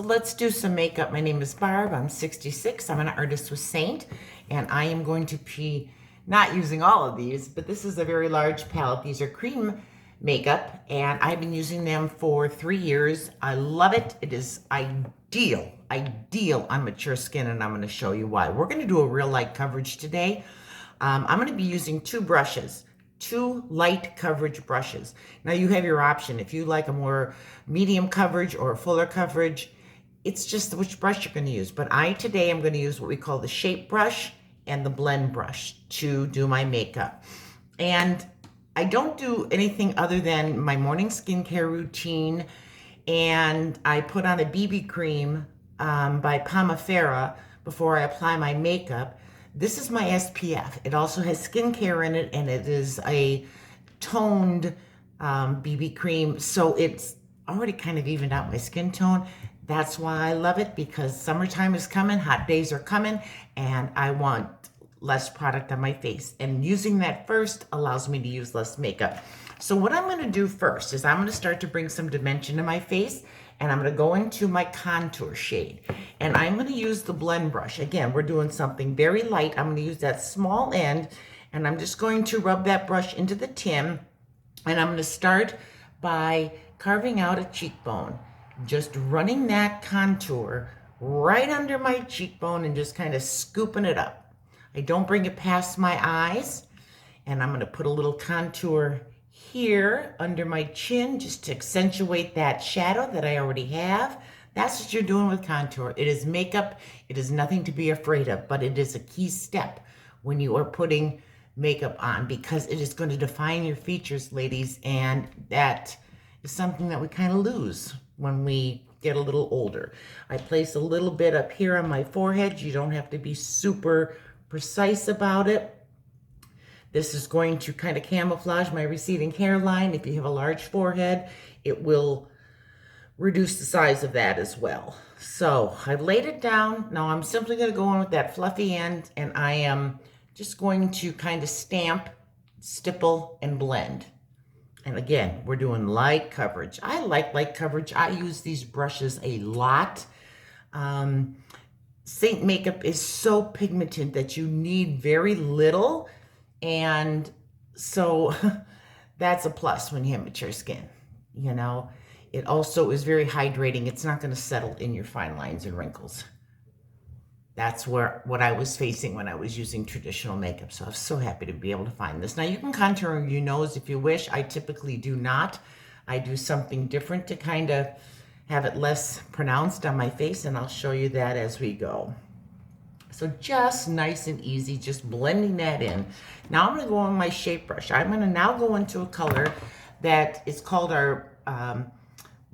So let's do some makeup. My name is Barb. I'm 66. I'm an artist with Seint, and I am going to be not using all of these, but this is a very large palette. These are cream makeup, and I've been using them for 3 years. I love it. It is ideal on mature skin, and I'm going to show you why. We're going to do a real light coverage today. I'm going to be using two light coverage brushes. Now you have your option. If you like a more medium coverage or a fuller coverage, it's just which brush you're going to use. But today I'm going to use what we call the shape brush and the blend brush to do my makeup. And I don't do anything other than my morning skincare routine, and I put on a BB cream by Pomifera before I apply my makeup. This is my SPF. It also has skincare in it, and it is a toned BB cream, so it's already kind of evened out my skin tone. That's why I love it, because summertime is coming, hot days are coming, and I want less product on my face. And using that first allows me to use less makeup. So what I'm going to do first is I'm going to start to bring some dimension to my face, and I'm going to go into my contour shade. And I'm going to use the blend brush. Again, we're doing something very light. I'm going to use that small end, and I'm just going to rub that brush into the tin. And I'm going to start by carving out a cheekbone. Just running that contour right under my cheekbone and just kind of scooping it up. I don't bring it past my eyes. And I'm going to put a little contour here under my chin just to accentuate that shadow that I already have. That's what you're doing with contour. It is makeup. It is nothing to be afraid of, but it is a key step when you are putting makeup on, because it is going to define your features, ladies, and that is something that we kind of lose when we get a little older. I place a little bit up here on my forehead. You don't have to be super precise about it. This is going to kind of camouflage my receding hairline. If you have a large forehead, it will reduce the size of that as well. So I've laid it down. Now I'm simply going to go in with that fluffy end, and I am just going to kind of stamp, stipple, and blend. And again, we're doing light coverage. I like light coverage. I use these brushes a lot. Seint makeup is so pigmented that you need very little. And so that's a plus when you have mature skin, you know. It also is very hydrating. It's not going to settle in your fine lines and wrinkles. That's what I was facing when I was using traditional makeup. So I was so happy to be able to find this. Now you can contour your nose if you wish. I typically do not. I do something different to kind of have it less pronounced on my face, and I'll show you that as we go. So just nice and easy, just blending that in. Now I'm going to go on my shape brush. I'm going to now go into a color that is called our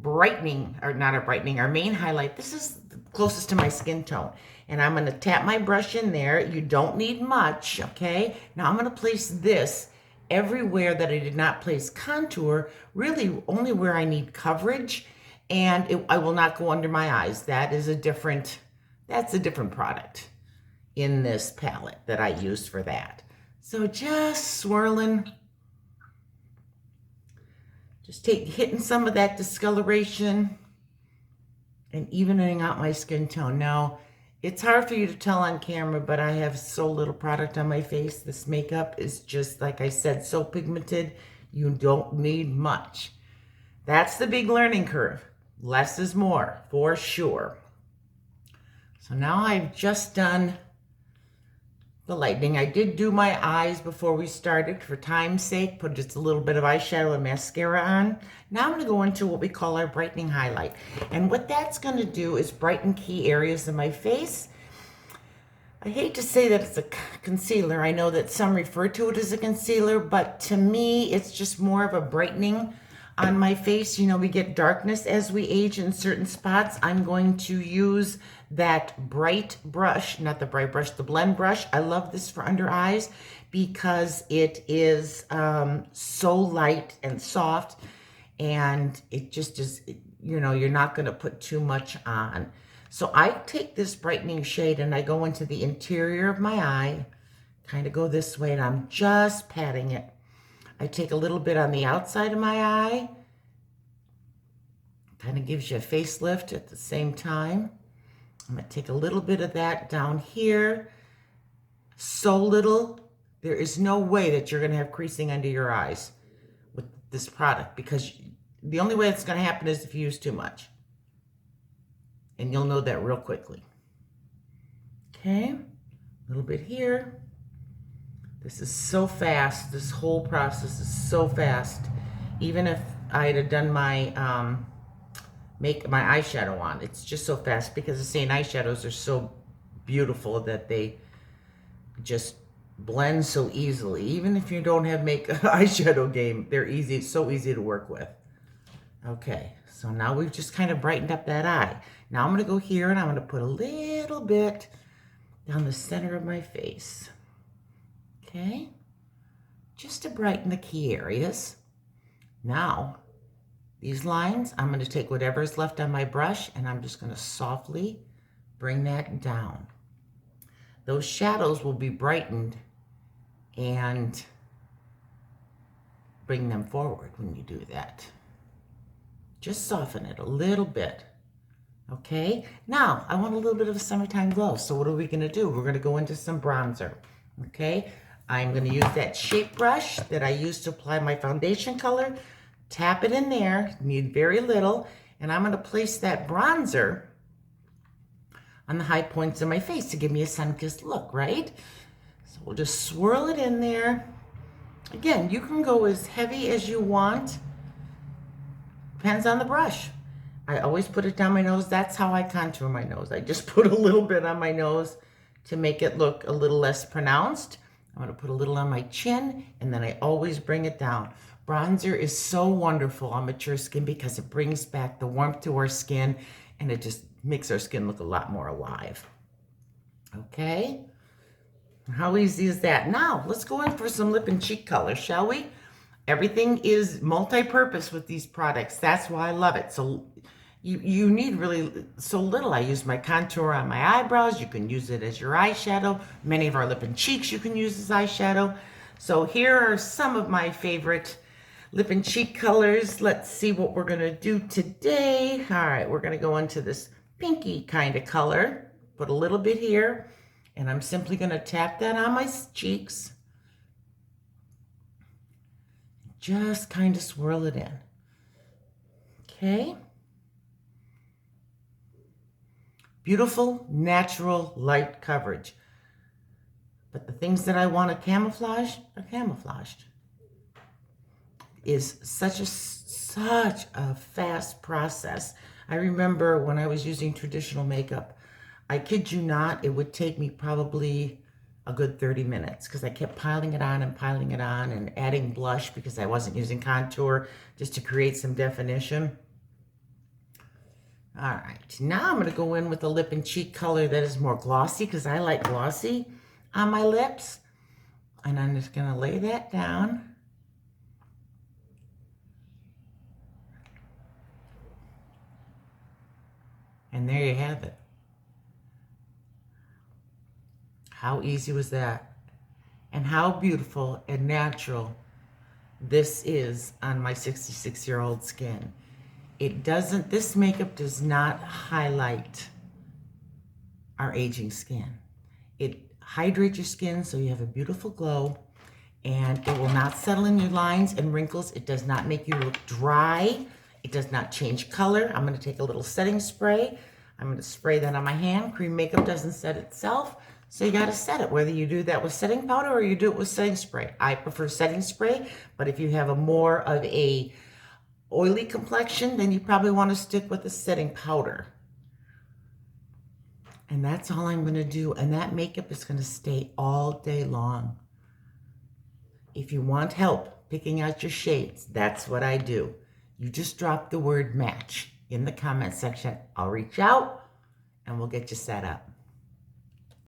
brightening, or not our brightening, our main highlight. This is closest to my skin tone. And I'm going to tap my brush in there. You don't need much, okay? Now I'm going to place this everywhere that I did not place contour, really only where I need coverage, and I will not go under my eyes. That's a different product in this palette that I used for that. So just swirling, just hitting some of that discoloration and evening out my skin tone. Now, it's hard for you to tell on camera, but I have so little product on my face. This makeup is just, like I said, so pigmented, you don't need much. That's the big learning curve. Less is more, for sure. So now I've just done the lightning. I did do my eyes before we started for time's sake, put just a little bit of eyeshadow and mascara on. Now I'm going to go into what we call our brightening highlight. And what that's going to do is brighten key areas of my face. I hate to say that it's a concealer. I know that some refer to it as a concealer, but to me, it's just more of a brightening on my face. You know, we get darkness as we age in certain spots. I'm going to use that bright brush, not the bright brush, the blend brush. I love this for under eyes because it is so light and soft, and it just is, you know, you're not going to put too much on. So I take this brightening shade and I go into the interior of my eye, kind of go this way, and I'm just patting it. I take a little bit on the outside of my eye, Kind of gives you a facelift at the same time. I'm going to take a little bit of that down here. So little, there is no way that you're going to have creasing under your eyes with this product, because the only way it's going to happen is if you use too much. And you'll know that real quickly. Okay, a little bit here. This is so fast. This whole process is so fast. Even if I had done my my eyeshadow on, it's just so fast, because the Seint eyeshadows are so beautiful that they just blend so easily. Even if you don't have eyeshadow game, they're easy. It's so easy to work with. Okay, so now we've just kind of brightened up that eye. Now I'm going to go here and I'm going to put a little bit down the center of my face. Okay, just to brighten the key areas. Now, these lines, I'm going to take whatever is left on my brush and I'm just going to softly bring that down. Those shadows will be brightened and bring them forward when you do that. Just soften it a little bit. Okay, now I want a little bit of a summertime glow. So what are we going to do? We're going to go into some bronzer. Okay, I'm going to use that shape brush that I used to apply my foundation color. Tap it in there, need very little, and I'm going to place that bronzer on the high points of my face to give me a sun-kissed look, right? So we'll just swirl it in there. Again, you can go as heavy as you want. Depends on the brush. I always put it down my nose. That's how I contour my nose. I just put a little bit on my nose to make it look a little less pronounced. I'm going to put a little on my chin, and then I always bring it down. Bronzer is so wonderful on mature skin because it brings back the warmth to our skin, and it just makes our skin look a lot more alive. Okay? How easy is that? Now, let's go in for some lip and cheek color, shall we? Everything is multi-purpose with these products. That's why I love it. So you need really so little. I use my contour on my eyebrows. You can use it as your eyeshadow. Many of our lip and cheeks you can use as eyeshadow. So here are some of my favorite lip and cheek colors. Let's see what we're going to do today. All right, we're going to go into this pinky kind of color. Put a little bit here, and I'm simply going to tap that on my cheeks. Just kind of swirl it in. Okay. Beautiful, natural, light coverage. But the things that I want to camouflage are camouflaged. Is such a fast process. I remember when I was using traditional makeup, I kid you not, it would take me probably a good 30 minutes because I kept piling it on and adding blush because I wasn't using contour just to create some definition. All right, now I'm going to go in with a lip and cheek color that is more glossy because I like glossy on my lips. And I'm just going to lay that down. And there you have it. How easy was that? And how beautiful and natural this is on my 66-year-old skin. This makeup does not highlight our aging skin. It hydrates your skin so you have a beautiful glow, and it will not settle in your lines and wrinkles. It does not make you look dry. It does not change color. I'm going to take a little setting spray. I'm going to spray that on my hand. Cream makeup doesn't set itself, so you got to set it, whether you do that with setting powder or you do it with setting spray. I prefer setting spray, but if you have a more of a oily complexion, then you probably want to stick with the setting powder. And that's all I'm going to do. And that makeup is going to stay all day long. If you want help picking out your shades, that's what I do. You just drop the word match in the comment section. I'll reach out and we'll get you set up.